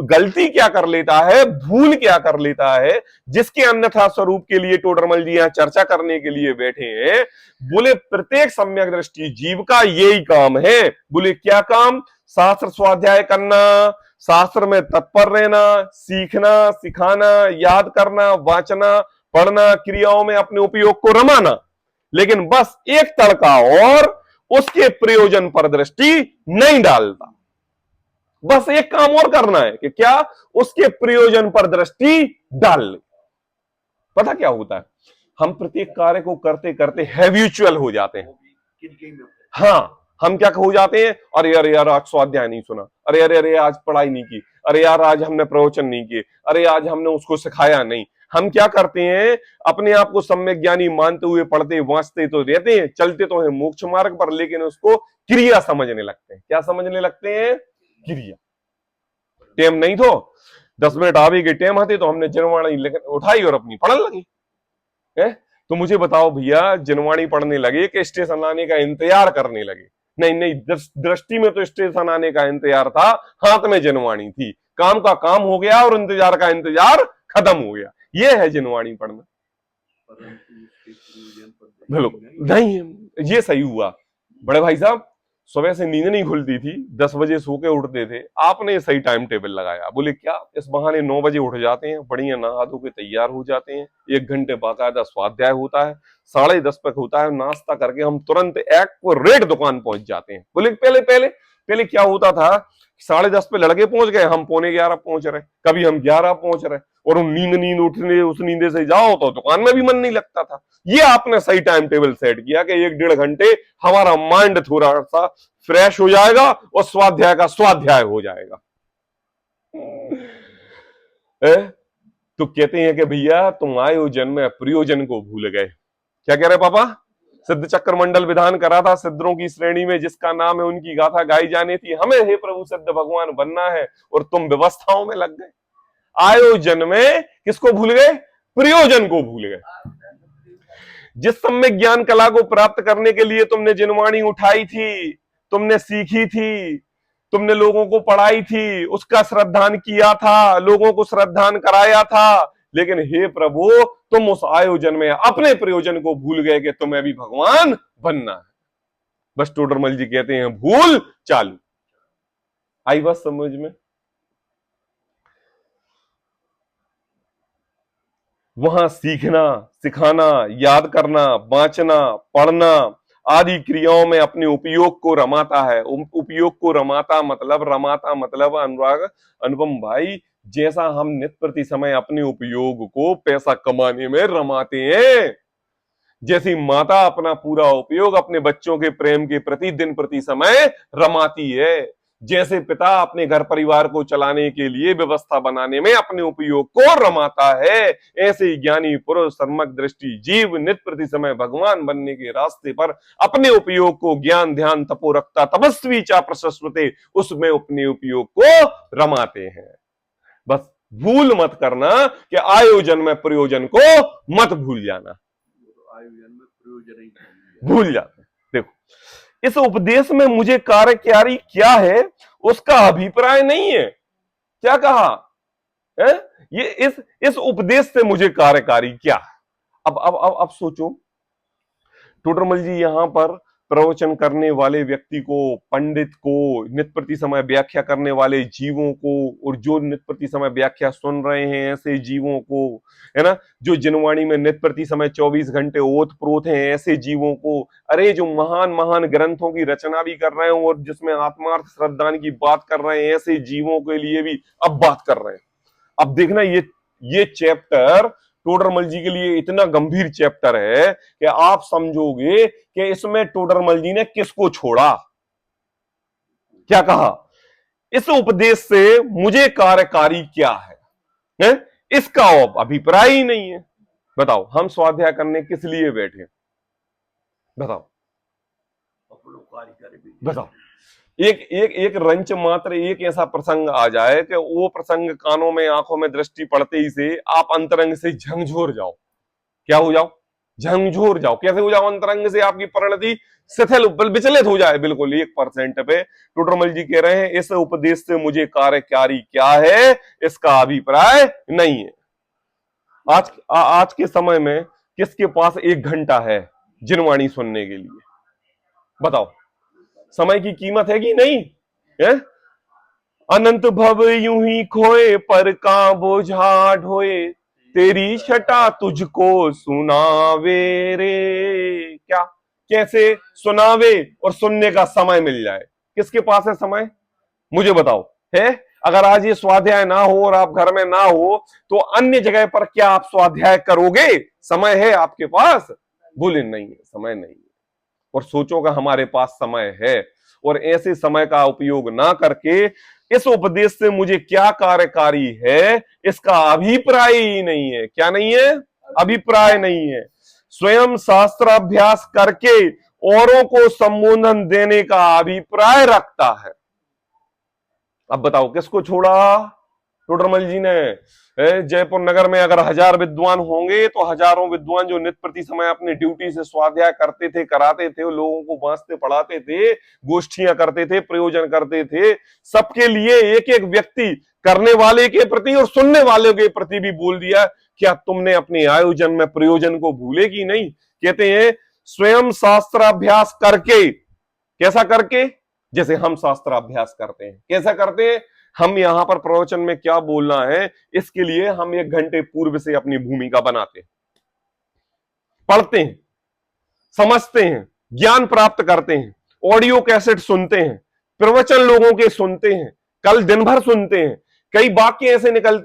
गलती क्या कर लेता है, भूल क्या कर लेता है, जिसके अन्यथा स्वरूप के लिए टोडरमल जी यहां चर्चा करने के लिए बैठे हैं। बोले प्रत्येक सम्यक दृष्टि जीव का यही काम है। बोले क्या काम? शास्त्र स्वाध्याय करना, शास्त्र में तत्पर रहना, सीखना, सिखाना, याद करना, वाचना, पढ़ना, क्रियाओं में अपने उपयोग को रमाना। लेकिन बस एक तड़का और उसके प्रयोजन पर दृष्टि नहीं डालता। बस एक काम और करना है कि क्या? उसके प्रयोजन पर दृष्टि डाल ले। पता क्या होता है? हम प्रत्येक कार्य को करते करते हैबिचुअल हो जाते हैं। हाँ, हम क्या हो जाते हैं? अरे अरे यार आज स्वाध्याय नहीं सुना, अरे अरे अरे आज पढ़ाई नहीं की, अरे यार आज हमने प्रवचन नहीं किए, अरे आज हमने उसको सिखाया नहीं। हम क्या करते हैं? अपने आप को सम्यक ज्ञानी मानते हुए पढ़ते वांचते तो रहते हैं, चलते तो हैं मोक्ष मार्ग पर, लेकिन उसको क्रिया समझने लगते हैं। क्या समझने लगते हैं? क्रिया। टेम नहीं तो 10 मिनट आवे के टेम आते तो हमने जनवाणी उठाई और अपनी पढ़ने लगी है। तो मुझे बताओ भैया, जनवाणी पढ़ने लगे कि स्टेशन आने का इंतजार करने लगे? नहीं नहीं, दृष्टि में तो स्टेशन आने का इंतजार था, हाथ में जनवाणी थी, काम का काम हो गया और इंतजार का इंतजार खत्म हो गया। ये है जनवाणी पढ़ना। बिल्कुल नहीं, ये सही हुआ। बड़े भाई साहब, सुबह से नींद नहीं खुलती थी, 10 बजे सो के उठते थे, आपने सही टाइम टेबल लगाया। बोले क्या? इस बहाने 9 बजे उठ जाते हैं, बढ़िया नहा धो के तैयार हो जाते हैं, 1 घंटे बाकायदा स्वाध्याय होता है, 10:30 तक होता है, नाश्ता करके हम तुरंत एक्यूरेट दुकान पहुंच जाते हैं। बोले पहले पहले पहले क्या होता था, 10:30 पे लड़के पहुंच गए, हम 11:45 पहुंच रहे, कभी हम 11 पहुंच रहे, और नींद उठने उस नींदे से जाओ तो दुकान में भी मन नहीं लगता था। ये आपने सही टाइम टेबल सेट किया कि 1-1.5 घंटे हमारा माइंड थोड़ा सा फ्रेश हो जाएगा और स्वाध्याय का स्वाध्याय हो जाएगा। तो कहते हैं कि भैया तुम आयोजन में प्रयोजन को भूल गए। क्या कह रहे पापा? सिद्ध चक्र मंडल विधान करा था, सिद्धों की श्रेणी में जिसका नाम है उनकी गाथा गाई जानी थी, हमें हे प्रभु सिद्ध भगवान बनना है, और तुम व्यवस्थाओं में लग गए। आयोजन में किसको भूल गए? प्रयोजन को भूल गए। जिस सम्यक ज्ञान कला को प्राप्त करने के लिए तुमने जिनवाणी उठाई थी, तुमने सीखी थी, तुमने लोगों को पढ़ाई थी, उसका श्रद्धान किया था, लोगों को श्रद्धान कराया था, लेकिन हे प्रभु तुम उस आयोजन में अपने प्रयोजन को भूल गए कि तुम्हें भी भगवान बनना है। बस टोडरमल जी कहते हैं भूल चालू। आई बात समझ में? वहां सीखना, सिखाना, याद करना, बांचना, पढ़ना आदि क्रियाओं में अपने उपयोग को रमाता है। उपयोग को रमाता मतलब अनुराग अनुपम भाई, जैसा हम नित्य प्रति समय अपने उपयोग को पैसा कमाने में रमाते हैं, जैसी माता अपना पूरा उपयोग अपने बच्चों के प्रेम के प्रति दिन प्रति समय रमाती है, जैसे पिता अपने घर परिवार को चलाने के लिए व्यवस्था बनाने में अपने उपयोग को रमाता है, ऐसे ही ज्ञानी पुरुष सम्यक दृष्टि जीव नित्य प्रति समय भगवान बनने के रास्ते पर अपने उपयोग को ज्ञान ध्यान तपो रखता तपस्वी चा प्रशस्वते, उसमें अपने उपयोग को रमाते हैं। बस भूल मत करना कि आयोजन में प्रयोजन को मत भूल जाना। आयोजन में प्रयोजन ही भूल जाते। देखो, इस उपदेश में मुझे कार्यकारी क्या है उसका अभिप्राय नहीं है। क्या कहा है? ये इस उपदेश से मुझे कार्यकारी क्या है? अब सोचो, टोडरमल जी यहां पर प्रवचन करने वाले व्यक्ति को, पंडित को, नित्य प्रति समय व्याख्या करने वाले जीवों को, और जो नित्य प्रति समय व्याख्या सुन रहे हैं ऐसे जीवों को, है ना, जो जिनवाणी में नित्य प्रति समय 24 घंटे ओत प्रोत हैं ऐसे जीवों को, अरे जो महान महान ग्रंथों की रचना भी कर रहे हैं और जिसमें आत्मार्थ श्रद्धान की बात कर रहे हैं ऐसे जीवों के लिए भी अब बात कर रहे हैं। अब देखना, ये चैप्टर टोडरमल जी के लिए इतना गंभीर चैप्टर है कि आप समझोगे कि इसमें टोडरमल जी ने किसको छोड़ा। क्या कहा? इस उपदेश से मुझे कार्यकारी क्या है? इसका अभिप्राय ही नहीं है। बताओ, हम स्वाध्याय करने किस लिए बैठे? बताओ बताओ। एक रंच मात्र एक ऐसा प्रसंग आ जाए कि वो प्रसंग कानों में आंखों में दृष्टि पड़ते ही से आप अंतरंग से झंझोर जाओ। क्या हो जाओ? झंझोर जाओ। कैसे हो जाओ? अंतरंग से आपकी परिणति शिथिल विचलित हो जाए बिल्कुल 1% पे। टोडरमल जी कह रहे हैं इस उपदेश से मुझे कार्यकारी क्या है इसका अभिप्राय नहीं है। आज के समय में किसके पास 1 घंटा है जिनवाणी सुनने के लिए? बताओ, समय की कीमत है कि नहीं है? अनंत भव यूं ही खोए पर का बोझा ढोए, तेरी छटा तुझको सुनावे रे। क्या? कैसे सुनावे और सुनने का समय मिल जाए? किसके पास है समय? मुझे बताओ। है? अगर आज ये स्वाध्याय ना हो और आप घर में ना हो तो अन्य जगह पर क्या आप स्वाध्याय करोगे? समय है आपके पास? भूले नहीं है, समय नहीं है। और सोचोगा हमारे पास समय है, और ऐसे समय का उपयोग ना करके इस उपदेश से मुझे क्या कार्यकारी है इसका अभिप्राय ही नहीं है। क्या नहीं है? अभिप्राय नहीं है। स्वयं शास्त्राभ्यास करके औरों को संबोधन देने का अभिप्राय रखता है। अब बताओ किसको छोड़ा टोडरमल जी ने? जयपुर नगर में अगर 1000 विद्वान होंगे तो हजारों विद्वान जो नित्य प्रति समय अपनी ड्यूटी से स्वाध्याय करते थे, कराते थे, लोगों को बांचते पढ़ाते थे, गोष्ठियां करते थे, प्रयोजन करते थे, सबके लिए एक एक व्यक्ति करने वाले के प्रति और सुनने वाले के प्रति भी बोल दिया, क्या तुमने अपने आयोजन में प्रयोजन को भूले कि नहीं? कहते हैं स्वयं शास्त्राभ्यास करके। कैसा करके? जैसे हम शास्त्राभ्यास करते हैं। कैसा करते हैं? हम यहां पर प्रवचन में क्या बोलना है इसके लिए हम 1 घंटे पूर्व से अपनी भूमिका बनाते हैं, पढ़ते हैं, समझते हैं, ज्ञान प्राप्त करते हैं, ऑडियो कैसेट सुनते हैं, प्रवचन लोगों के सुनते हैं, कल दिन भर सुनते हैं, कई वाक्य ऐसे निकलते